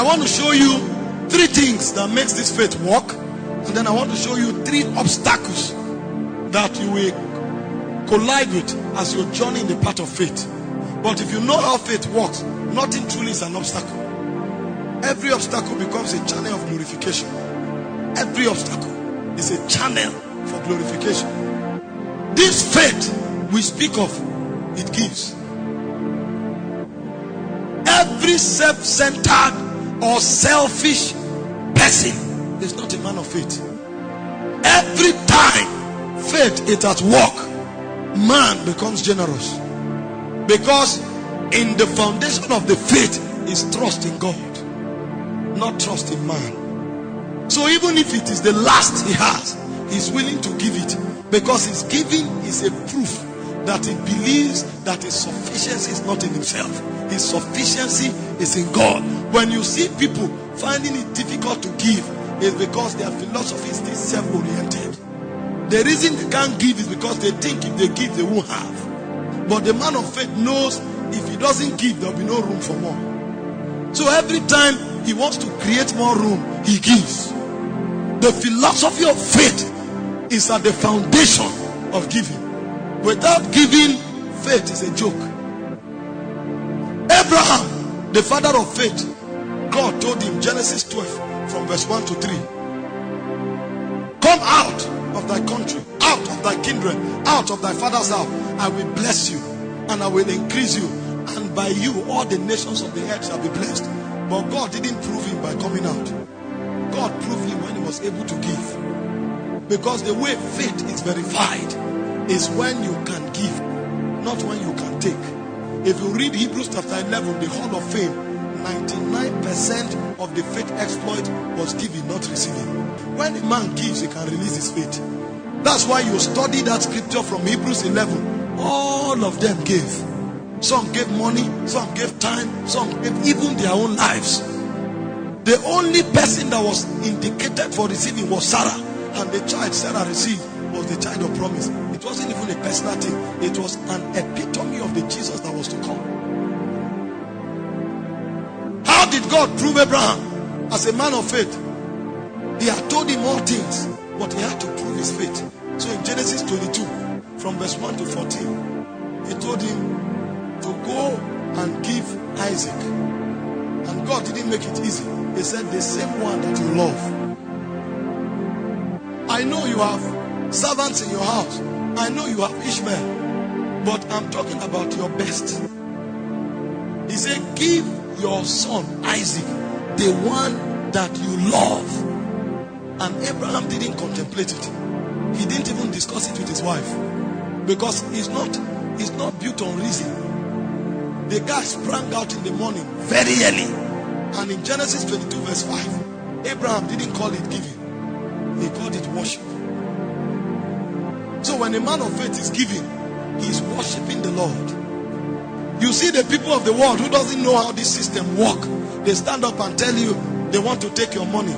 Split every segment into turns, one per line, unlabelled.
I want to show you 3 things that makes this faith work, and then I want to show you 3 obstacles that you will collide with as you journey in the path of faith. But if you know how faith works, nothing truly is an obstacle. Every obstacle becomes a channel of glorification. Every obstacle is a channel for glorification. This faith we speak of, it gives. Every self-centered or selfish person is not a man of faith. Every time faith is at work, man becomes generous. Because in the foundation of the faith is trust in God, not trust in man. So even if it is the last he has, he's willing to give it, because his giving is a proof that he believes that his sufficiency is not in himself. His sufficiency is in God. When you see people finding it difficult to give, it's because their philosophy is still self-oriented. The reason they can't give is because they think if they give, they won't have. But the man of faith knows if he doesn't give, there will be no room for more. So every time he wants to create more room, he gives. The philosophy of faith is at the foundation of giving. Without giving, faith is a joke. Abraham, the father of faith, God told him, Genesis 12 from verse 1 to 3, come out of thy country, out of thy kindred, out of thy father's house. I will bless you and I will increase you, and by you all the nations of the earth shall be blessed. But God didn't prove him by coming out. God proved him when he was able to give. Because the way faith is verified is when you can give, not when you can take. If you read Hebrews chapter 11, the Hall of Fame, 99% of the faith exploit was giving, not receiving. When a man gives, he can release his faith. That's why you study that scripture from Hebrews 11. All of them gave. Some gave money, some gave time, some gave even their own lives. The only person that was indicated for receiving was Sarah, and the child Sarah received was the child of promise. It wasn't even a personal thing. It was an epitome of the Jesus that was to come. How did God prove Abraham as a man of faith? He had told him all things, but he had to prove his faith. So in Genesis 22, from verse 1 to 14, he told him to go and give Isaac. And God didn't make it easy. He said, the same one that you love. I know you have servants in your house. I know you have Ishmael. But I'm talking about your best. He said, give your son Isaac, the one that you love. And Abraham didn't contemplate it. He didn't even discuss it with his wife. Because he's not built on reason. The guy sprang out in the morning very early. And in Genesis 22 verse 5, Abraham didn't call it giving. He called it worship. So when a man of faith is giving, he is worshiping the Lord. You see the people of the world who doesn't know how this system works. They stand up and tell you they want to take your money.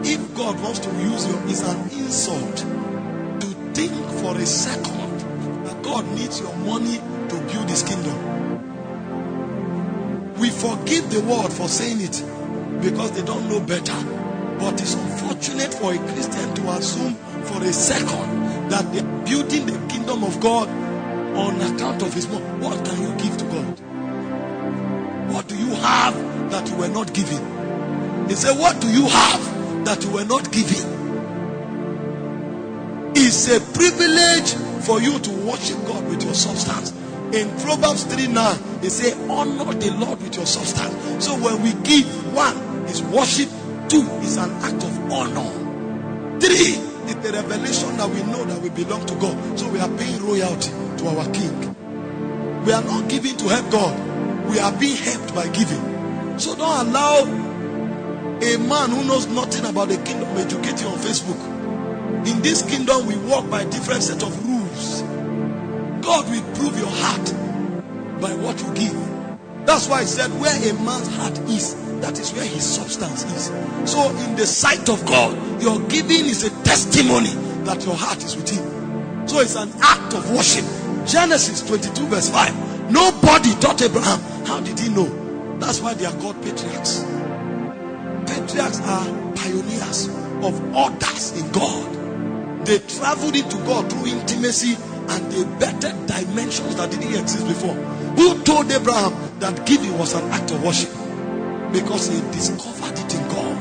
If God wants to use you, it's an insult to think for a second that God needs your money to build his kingdom. We forgive the world for saying it because they don't know better. But it's unfortunate for a Christian to assume for a second that they're building the kingdom of God on account of his money. What can you give to God? What do you have that you were not giving? He said, what do you have that you were not giving? It's a privilege for you to worship God with your substance. In Proverbs 3:9, it says, honor the Lord with your substance. So when we give, 1 is worship, 2 is an act of honor, 3 is the revelation that we know that we belong to God. So we are paying royalty to our King. We are not giving to help God. We are being helped by giving. So don't allow a man who knows nothing about the kingdom educate you on Facebook. In this kingdom, we walk by different set of rules. God will prove your heart by what you give. That's why he said, where a man's heart is, that is where his substance is. So in the sight of God, your giving is a testimony that your heart is with him. So it's an act of worship. Genesis 22 verse 5. Nobody taught Abraham. How did he know? That's why they are called patriarchs. patriarchs are pioneers of others in God. They traveled into God through intimacy and they bettered dimensions that didn't exist before. Who told Abraham that giving was an act of worship? Because he discovered it in God.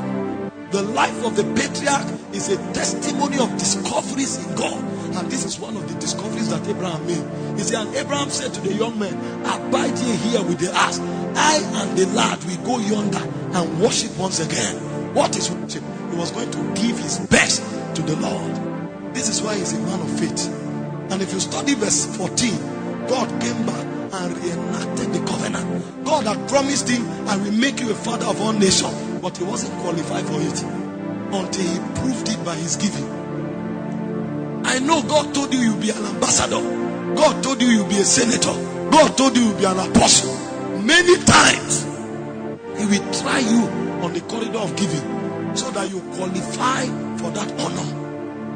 The life of the patriarch is a testimony of discoveries in God. And this is one of the discoveries that Abraham made. He said, and Abraham said to the young man, abide ye here with the ass. I and the lad will go yonder and worship once again. What is worship? He was going to give his best to the Lord. This is why he's a man of faith. And if you study verse 14, God came back and reenacted the covenant. God had promised him, I will make you a father of all nations. But he wasn't qualified for it until he proved it by his giving. I know God told you you'll be an ambassador. God told you you'll be a senator. God told you you'll be an apostle. Many times he will try you on the corridor of giving so that you qualify for that honor.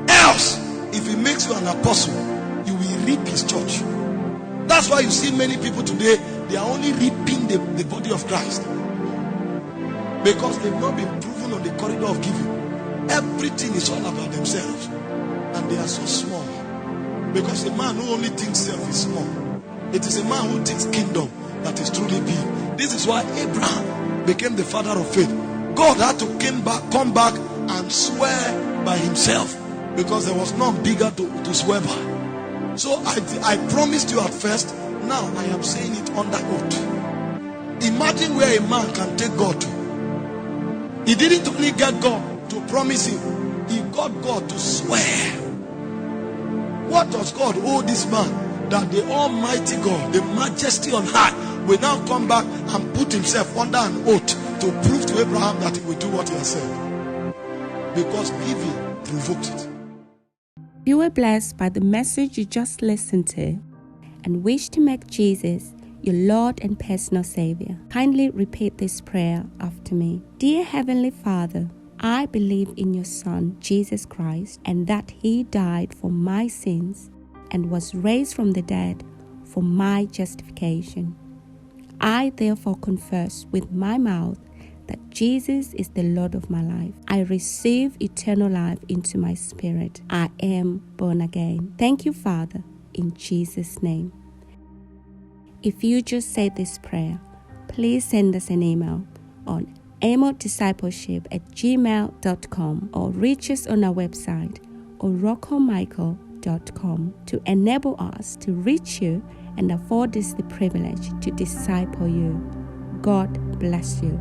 Else, if he makes you an apostle, you will reap his church. That's why you see many people today, they are only reaping the body of Christ. Because they've not been proven on the corridor of giving. Everything is all about themselves. And they are so small. Because a man who only thinks self is small. It is a man who thinks kingdom that is truly big. This is why Abraham became the father of faith. God had to come back and swear by himself. Because there was none bigger to swear by. So I promised you at first. Now I am saying it under oath. Imagine where a man can take God to. He didn't only get God to promise him. He got God to swear. What does God owe this man? That the Almighty God, the majesty on high, will now come back and put himself under an oath to prove to Abraham that he will do what he has said. Because giving provoked it.
If you were blessed by the message you just listened to and wish to make Jesus your Lord and personal Savior, kindly repeat this prayer after me. Dear Heavenly Father, I believe in your Son, Jesus Christ, and that He died for my sins and was raised from the dead for my justification. I therefore confess with my mouth that Jesus is the Lord of my life. I receive eternal life into my spirit. I am born again. Thank you, Father, in Jesus' name. If you just said this prayer, please send us an email on amodiscipleship@gmail.com or reach us on our website orocomichael.com to enable us to reach you and afford us the privilege to disciple you. God bless you.